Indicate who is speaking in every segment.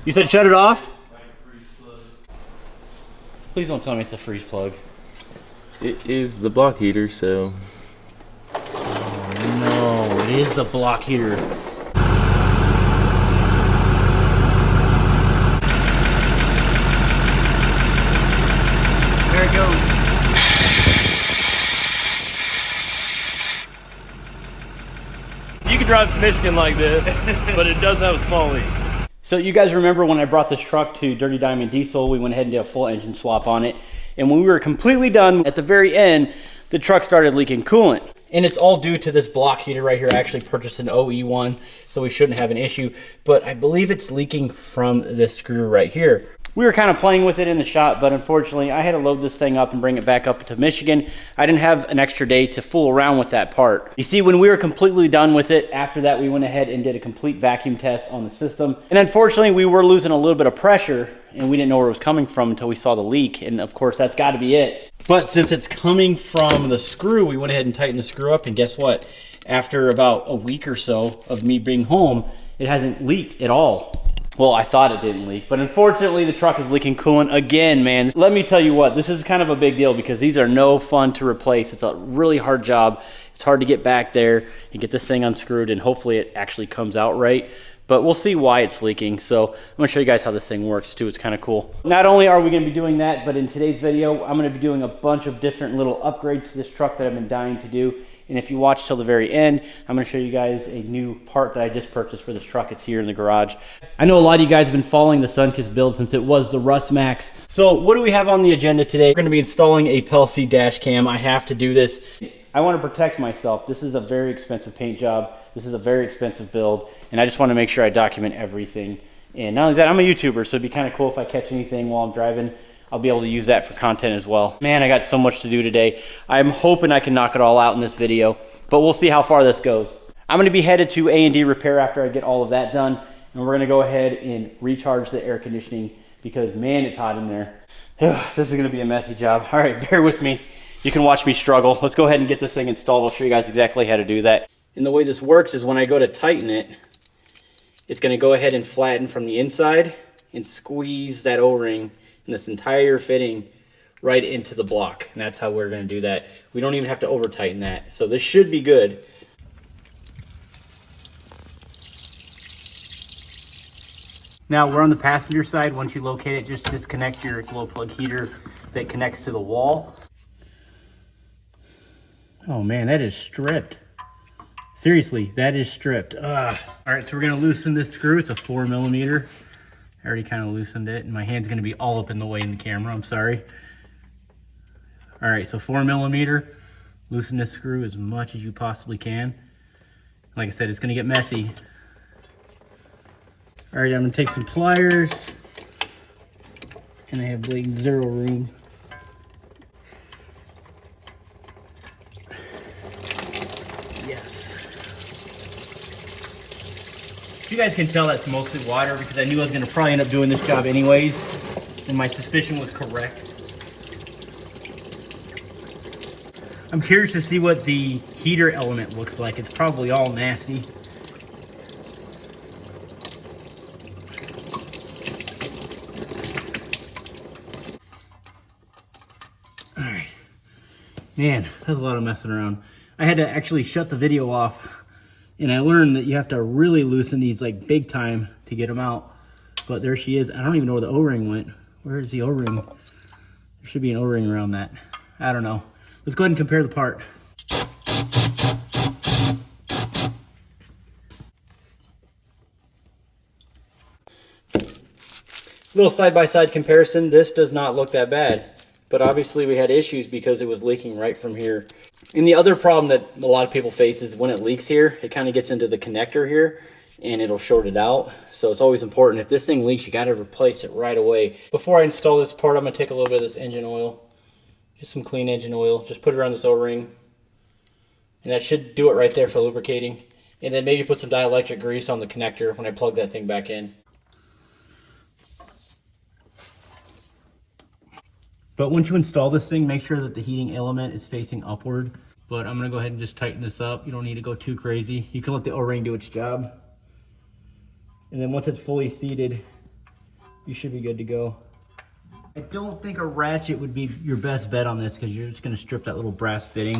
Speaker 1: You said shut it off? Please don't tell me it's a freeze plug.
Speaker 2: It is the block heater, so.
Speaker 1: Oh no, it is the block heater. There it goes.
Speaker 3: You can drive to Michigan like this, but it does have a small leak.
Speaker 1: So you guys remember when I brought this truck to Dirty Diamond Diesel, we went ahead and did a full engine swap on it. And when we were completely done, at the very end, the truck started leaking coolant. And it's all due to this block heater right here. I actually purchased an OE one, so we shouldn't have an issue. But I believe it's leaking from this screw right here. We were kind of playing with it in the shop, but unfortunately I had to load this thing up and bring it back up to Michigan. I didn't have an extra day to fool around with that part. You see, when we were completely done with it, after that we went ahead and did a complete vacuum test on the system. And unfortunately we were losing a little bit of pressure and we didn't know where it was coming from until we saw the leak. And of course that's gotta be it. But since it's coming from the screw, we went ahead and tightened the screw up, and guess what? After about a week or so of me being home, it hasn't leaked at all. Well, I thought it didn't leak, but unfortunately the truck is leaking coolant again, man. Let me tell you what, this is kind of a big deal because these are no fun to replace. It's a really hard job. It's hard to get back there and get this thing unscrewed, and hopefully it actually comes out right. But we'll see why it's leaking. So I'm gonna show you guys how this thing works too. It's kind of cool. Not only are we gonna be doing that, but in today's video, I'm gonna be doing a bunch of different little upgrades to this truck that I've been dying to do. And if you watch till the very end, I'm gonna show you guys a new part that I just purchased for this truck. It's here in the garage. I know a lot of you guys have been following the Sunkist build since it was the Rust Max. So what do we have on the agenda today? We're gonna be installing a PELC dash cam. I have to do this. I wanna protect myself. This is a very expensive paint job. This is a very expensive build, and I just wanna make sure I document everything. And not only that, I'm a YouTuber, so it'd be kinda cool if I catch anything while I'm driving. I'll be able to use that for content as well. Man, I got so much to do today. I'm hoping I can knock it all out in this video, but we'll see how far this goes. I'm gonna be headed to A&D Repair after I get all of that done, and we're gonna go ahead and recharge the air conditioning because man, it's hot in there. This is gonna be a messy job. All right, bear with me. You can watch me struggle. Let's go ahead and get this thing installed. I'll show you guys exactly how to do that. And the way this works is when I go to tighten it, it's gonna go ahead and flatten from the inside and squeeze that O-ring and this entire fitting right into the block. And that's how we're gonna do that. We don't even have to over tighten that. So this should be good. Now we're on the passenger side. Once you locate it, just disconnect your glow plug heater that connects to the wall. Oh man, that is stripped. Seriously, that is stripped. All right, so we're gonna loosen this screw. It's a 4mm. I already kind of loosened it, and my hand's gonna be all up in the way in the camera, I'm sorry. All right, so 4mm, loosen this screw as much as you possibly can. Like I said, it's gonna get messy. All right, I'm gonna take some pliers, and I have blade 0 room. You guys can tell that's mostly water because I knew I was gonna probably end up doing this job anyways, and my suspicion was correct. I'm curious to see what the heater element looks like. It's probably all nasty. All right, man, that's a lot of messing around. I had to actually shut the video off. And I learned that you have to really loosen these like big time to get them out. But there she is. I don't even know where the O-ring went. Where is the O-ring? There should be an O-ring around that. I don't know. Let's go ahead and compare the part. Little side-by-side comparison. This does not look that bad. But obviously we had issues because it was leaking right from here. And the other problem that a lot of people face is when it leaks here, it kind of gets into the connector here and it'll short it out. So it's always important. If this thing leaks, you got to replace it right away. Before I install this part, I'm going to take a little bit of this engine oil. Just some clean engine oil. Just put it around this O-ring. And that should do it right there for lubricating. And then maybe put some dielectric grease on the connector when I plug that thing back in. But once you install this thing, make sure that the heating element is facing upward. But I'm gonna go ahead and just tighten this up. You don't need to go too crazy. You can let the O-ring do its job. And then once it's fully seated, you should be good to go. I don't think a ratchet would be your best bet on this because you're just gonna strip that little brass fitting.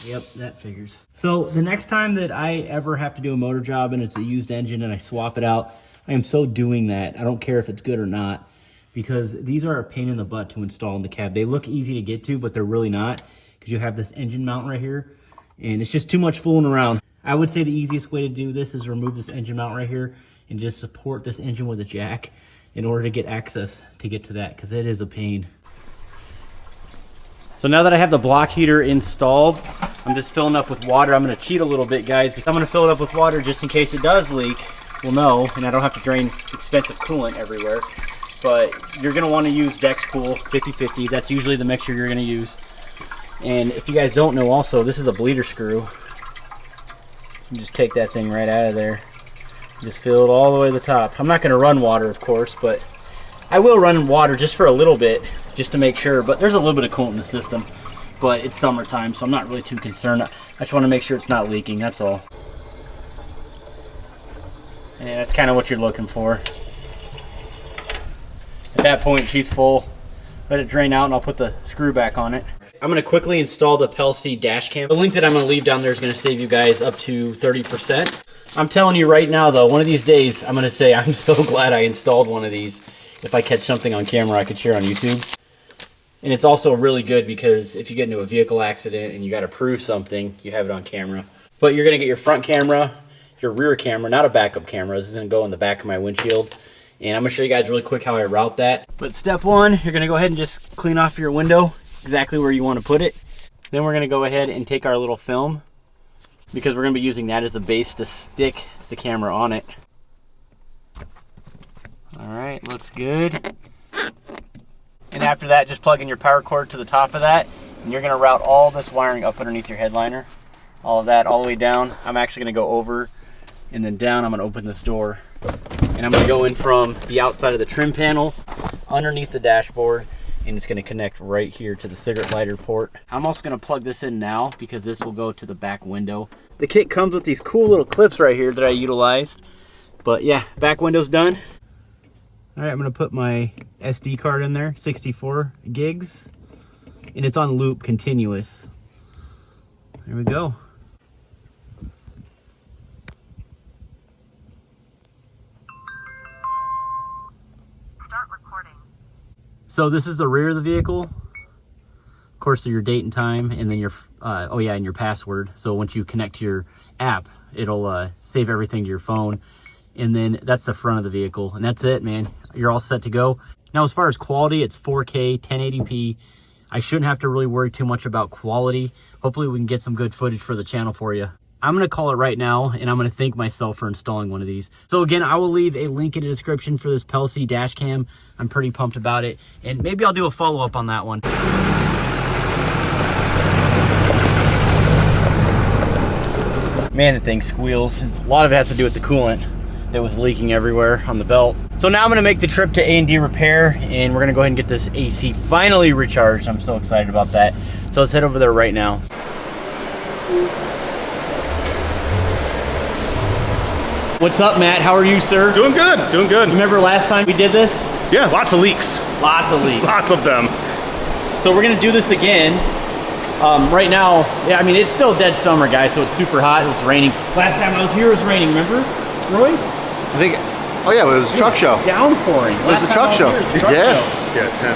Speaker 1: Yep, that figures. So the next time that I ever have to do a motor job and it's a used engine and I swap it out, I am so doing that. I don't care if it's good or not, because these are a pain in the butt to install in the cab. They look easy to get to, but they're really not, because you have this engine mount right here and it's just too much fooling around. I would say the easiest way to do this is remove this engine mount right here and just support this engine with a jack in order to get access to get to that, because it is a pain. So now that I have the block heater installed, I'm just filling up with water. I'm gonna cheat a little bit, guys, because I'm gonna fill it up with water just in case it does leak. We'll know, and I don't have to drain expensive coolant everywhere. But you're gonna wanna use Dex Cool 50/50. That's usually the mixture you're gonna use. And if you guys don't know also, this is a bleeder screw. You just take that thing right out of there. Just fill it all the way to the top. I'm not gonna run water, of course, but I will run water just for a little bit, just to make sure. But there's a little bit of coolant in the system, but it's summertime, so I'm not really too concerned. I just wanna make sure it's not leaking, that's all. And that's kind of what you're looking for. At that point, she's full. Let it drain out and I'll put the screw back on it. I'm gonna quickly install the PELC dash cam. The link that I'm gonna leave down there is gonna save you guys up to 30%. I'm telling you right now though, one of these days, I'm gonna say I'm so glad I installed one of these. If I catch something on camera, I could share on YouTube. And it's also really good because if you get into a vehicle accident and you gotta prove something, you have it on camera. But you're gonna get your front camera, your rear camera, not a backup camera. This is gonna go in the back of my windshield. And I'm gonna show you guys really quick how I route that. But step one, you're gonna go ahead and just clean off your window exactly where you wanna put it. Then we're gonna go ahead and take our little film, because we're gonna be using that as a base to stick the camera on it. All right, looks good. And after that, just plug in your power cord to the top of that, and you're gonna route all this wiring up underneath your headliner. All of that, all the way down. I'm actually gonna go over and then down. I'm gonna open this door. And I'm gonna go in from the outside of the trim panel, underneath the dashboard, and it's gonna connect right here to the cigarette lighter port. I'm also gonna plug this in now because this will go to the back window. The kit comes with these cool little clips right here that I utilized. But yeah, back window's done. All right, I'm gonna put my SD card in there, 64 gigs, and it's on loop continuous. There we go.
Speaker 4: Start recording.
Speaker 1: So this is the rear of the vehicle. Of course, your date and time, and then your, and your password. So once you connect to your app, it'll save everything to your phone. And then that's the front of the vehicle. And that's it, man. You're all set to go. Now, as far as quality, it's 4K, 1080p. I shouldn't have to really worry too much about quality. Hopefully we can get some good footage for the channel for you. I'm gonna call it right now, and I'm gonna thank myself for installing one of these. So again, I will leave a link in the description for this PELC dash cam. I'm pretty pumped about it, and maybe I'll do a follow-up on that one. Man, the thing squeals. A lot of it has to do with the coolant that was leaking everywhere on the belt. So now I'm gonna make the trip to A&D Repair, and we're gonna go ahead and get this AC finally recharged. I'm so excited about that. So let's head over there right now. What's up, Matt? How are you, sir?
Speaker 5: Doing good, doing good.
Speaker 1: Remember last time we did this?
Speaker 5: Yeah, lots of leaks.
Speaker 1: Lots of leaks.
Speaker 5: Lots of them.
Speaker 1: So we're gonna do this again. Right now, yeah, I mean, it's still dead summer, guys, so it's super hot, it's raining. Last time I was here, it was raining, remember, Roy?
Speaker 6: I think, oh yeah, it was a truck show.
Speaker 1: Downpouring.
Speaker 6: It was the truck show. Yeah.
Speaker 5: Yeah, 10.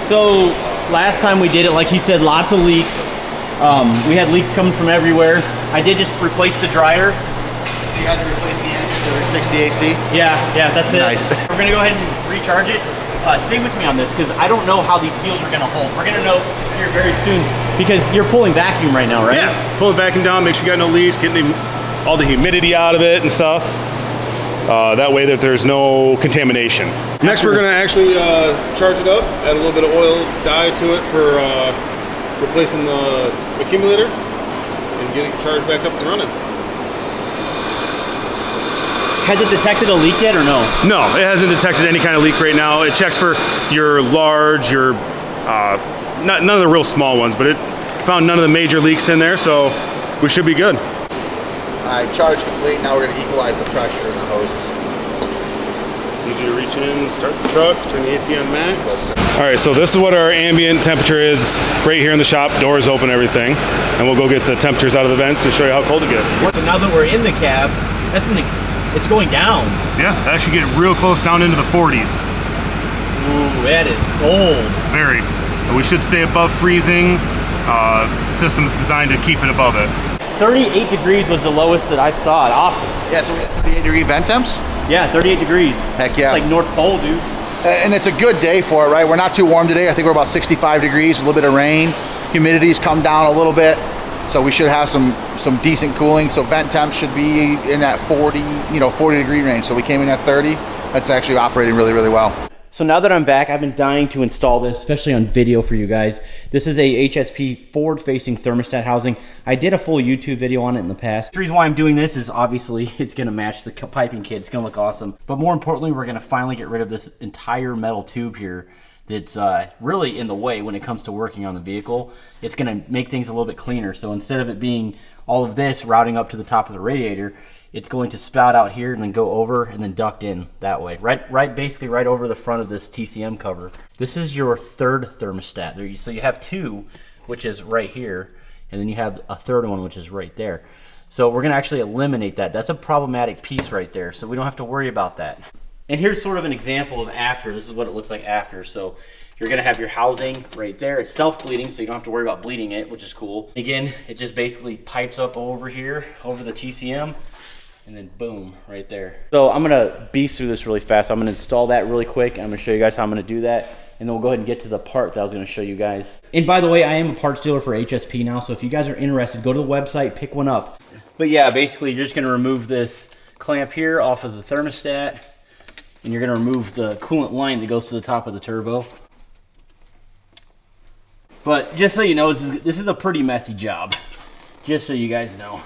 Speaker 1: So last time we did it, like he said, lots of leaks. We had leaks coming from everywhere. I did just replace the dryer.
Speaker 6: You had to replace the engine to fix the AC?
Speaker 1: Yeah, that's it.
Speaker 6: Nice.
Speaker 1: We're gonna go ahead and recharge it. Stay with me on this, because I don't know how these seals are gonna hold. We're gonna know here very soon, because you're pulling vacuum right now, right?
Speaker 5: Yeah, pull the vacuum down, make sure you got no leaks, getting all the humidity out of it and stuff. That way that there's no contamination. Next, we're gonna actually charge it up, add a little bit of oil dye to it for replacing the accumulator, and get it charged back up and running.
Speaker 1: Has it detected a leak yet or no?
Speaker 5: No, it hasn't detected any kind of leak right now. It checks for your large, your none of the real small ones, but it found none of the major leaks in there, so we should be good.
Speaker 6: Alright, charge complete. Now we're going to equalize the pressure in the hoses.
Speaker 5: Need you to reach in, start the truck, turn the AC on max. All right, so this is what our ambient temperature is right here in the shop. Doors open, everything. And we'll go get the temperatures out of the vents and show you how cold it gets.
Speaker 1: So now that we're in the cab, it's going down.
Speaker 5: Yeah, that should get real close down into the 40s.
Speaker 1: Ooh, that is cold.
Speaker 5: Very. And we should stay above freezing. System's designed to keep it above it.
Speaker 1: 38 degrees was the lowest that I saw. Awesome.
Speaker 6: Yeah, so we got 38-degree vent temps.
Speaker 1: Yeah, 38 degrees.
Speaker 6: Heck yeah.
Speaker 1: Like North Pole, dude.
Speaker 6: And it's a good day for it, right? We're not too warm today. I think we're about 65 degrees, a little bit of rain. Humidity's come down a little bit. So we should have some decent cooling. So vent temps should be in that 40 degree range. So we came in at 30. That's actually operating really, really well.
Speaker 1: So now that I'm back, I've been dying to install this, especially on video for you guys. This is a HSP forward-facing thermostat housing. I did a full YouTube video on it in the past. The reason why I'm doing this is obviously it's gonna match the piping kit. It's gonna look awesome. But more importantly, we're gonna finally get rid of this entire metal tube here that's really in the way when it comes to working on the vehicle. It's gonna make things a little bit cleaner. So instead of it being all of this routing up to the top of the radiator, it's going to spout out here and then go over and then duct in that way. Basically right over the front of this TCM cover. This is your third thermostat. So you have two, which is right here, and then you have a third one, which is right there. So we're gonna actually eliminate that. That's a problematic piece right there, so we don't have to worry about that. And here's sort of an example of after. This is what it looks like after. So you're gonna have your housing right there. It's self-bleeding, so you don't have to worry about bleeding it, which is cool. Again, it just basically pipes up over here, over the TCM, and then boom, right there. So I'm gonna beast through this really fast. I'm gonna install that really quick. I'm gonna show you guys how I'm gonna do that. And then we'll go ahead and get to the part that I was gonna show you guys. And by the way, I am a parts dealer for HSP now, so if you guys are interested, go to the website, pick one up. But yeah, basically you're just gonna remove this clamp here off of the thermostat, and you're gonna remove the coolant line that goes to the top of the turbo. But just so you know, this is a pretty messy job. Just so you guys know.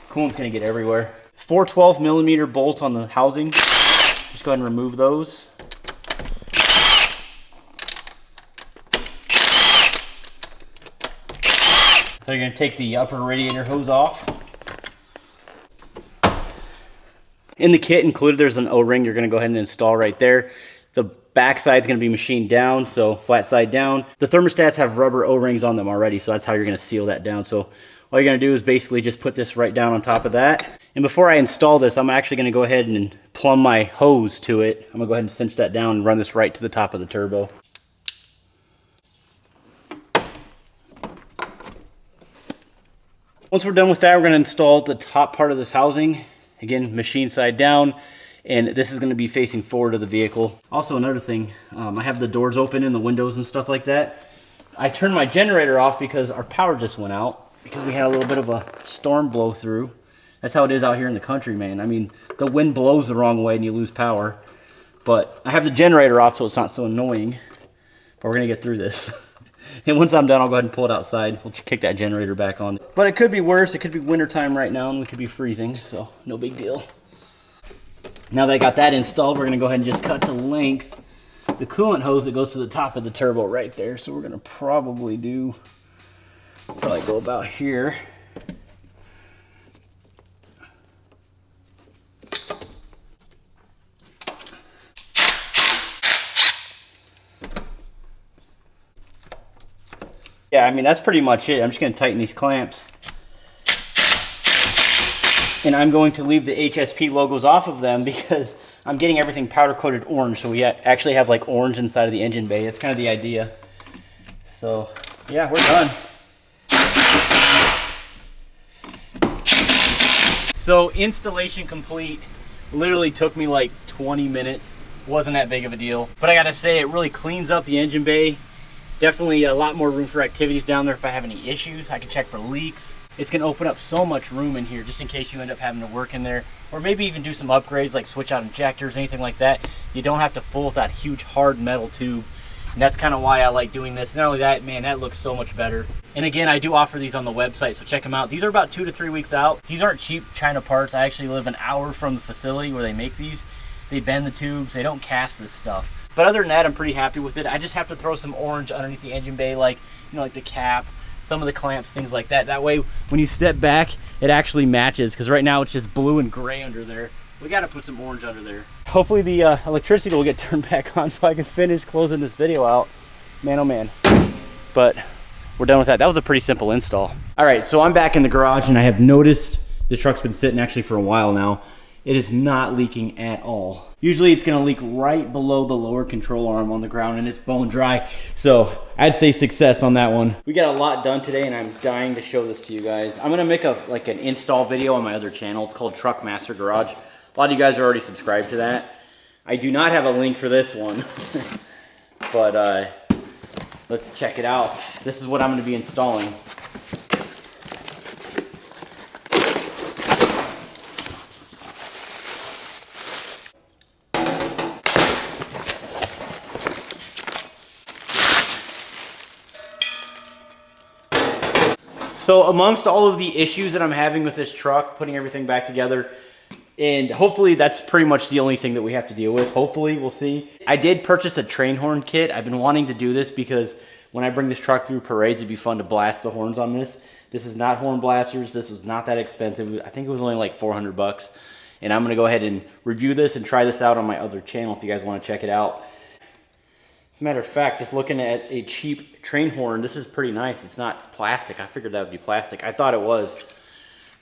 Speaker 1: Coolant's gonna get everywhere. 4 12mm bolts on the housing. Just go ahead and remove those. So you're gonna take the upper radiator hose off. In the kit included, there's an O-ring you're gonna go ahead and install right there. The back side's gonna be machined down, so flat side down. The thermostats have rubber O-rings on them already, so that's how you're gonna seal that down. So all you're gonna do is basically just put this right down on top of that. And before I install this, I'm actually gonna go ahead and plumb my hose to it. I'm gonna go ahead and cinch that down and run this right to the top of the turbo. Once we're done with that, we're gonna install the top part of this housing. Again, machine side down, and this is gonna be facing forward of the vehicle. Also, another thing, I have the doors open and the windows and stuff like that. I turned my generator off because our power just went out because we had a little bit of a storm blow through. That's how it is out here in the country, man. I mean, the wind blows the wrong way and you lose power. But I have the generator off so it's not so annoying. But we're gonna get through this. And once I'm done, I'll go ahead and pull it outside. We'll kick that generator back on. But it could be worse. It could be wintertime right now and we could be freezing, so no big deal. Now that I got that installed, we're gonna go ahead and just cut to length the coolant hose that goes to the top of the turbo right there. So we're gonna probably go about here. Yeah, I mean, that's pretty much it. I'm just gonna tighten these clamps. And I'm going to leave the HSP logos off of them because I'm getting everything powder coated orange. So we actually have like orange inside of the engine bay. That's kind of the idea. So yeah, we're done. So installation complete. Literally took me like 20 minutes. Wasn't that big of a deal. But I gotta say, it really cleans up the engine bay. Definitely a lot more room for activities down there. If I have any issues, I can check for leaks. It's gonna open up so much room in here just in case you end up having to work in there, or maybe even do some upgrades like switch out injectors, anything like that. You don't have to fool with that huge hard metal tube. And that's kind of why I like doing this. Not only that, man, that looks so much better. And again, I do offer these on the website, so check them out. These are about 2 to 3 weeks out. These aren't cheap China parts. I actually live an hour from the facility where they make these. They bend the tubes, they don't cast this stuff. But other than that, I'm pretty happy with it. I just have to throw some orange underneath the engine bay, like, you know, like the cap, some of the clamps, things like that. That way, when you step back, it actually matches, because right now it's just blue and gray under there. We gotta put some orange under there. Hopefully the electricity will get turned back on so I can finish closing this video out. Man, oh man. But we're done with that. That was a pretty simple install. All right, so I'm back in the garage and I have noticed this truck's been sitting actually for a while now. It is not leaking at all. Usually it's gonna leak right below the lower control arm on the ground and it's bone dry. So I'd say success on that one. We got a lot done today and I'm dying to show this to you guys. I'm gonna make like an install video on my other channel. It's called Truck Master Garage. A lot of you guys are already subscribed to that. I do not have a link for this one, but let's check it out. This is what I'm gonna be installing. So amongst all of the issues that I'm having with this truck, putting everything back together, and hopefully that's pretty much the only thing that we have to deal with. Hopefully, we'll see. I did purchase a train horn kit. I've been wanting to do this because when I bring this truck through parades, it'd be fun to blast the horns on this. This is not horn blasters. This was not that expensive. I think it was only like 400 bucks. And I'm gonna go ahead and review this and try this out on my other channel if you guys wanna check it out. As a matter of fact, just looking at a cheap train horn, this is pretty nice. It's not plastic. I figured that would be plastic. I thought it was.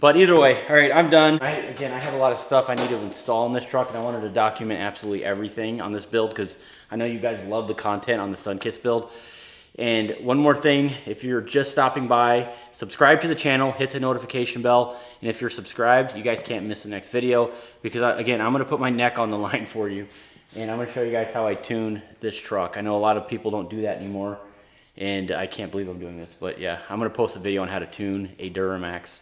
Speaker 1: But either way, all right, I'm done. Again, I have a lot of stuff I need to install in this truck, and I wanted to document absolutely everything on this build because I know you guys love the content on the Sunkist build. And one more thing, if you're just stopping by, subscribe to the channel, hit the notification bell, and if you're subscribed, you guys can't miss the next video because, again, I'm going to put my neck on the line for you. And I'm going to show you guys how I tune this truck. I know a lot of people don't do that anymore, and I can't believe I'm doing this. But yeah, I'm going to post a video on how to tune a Duramax.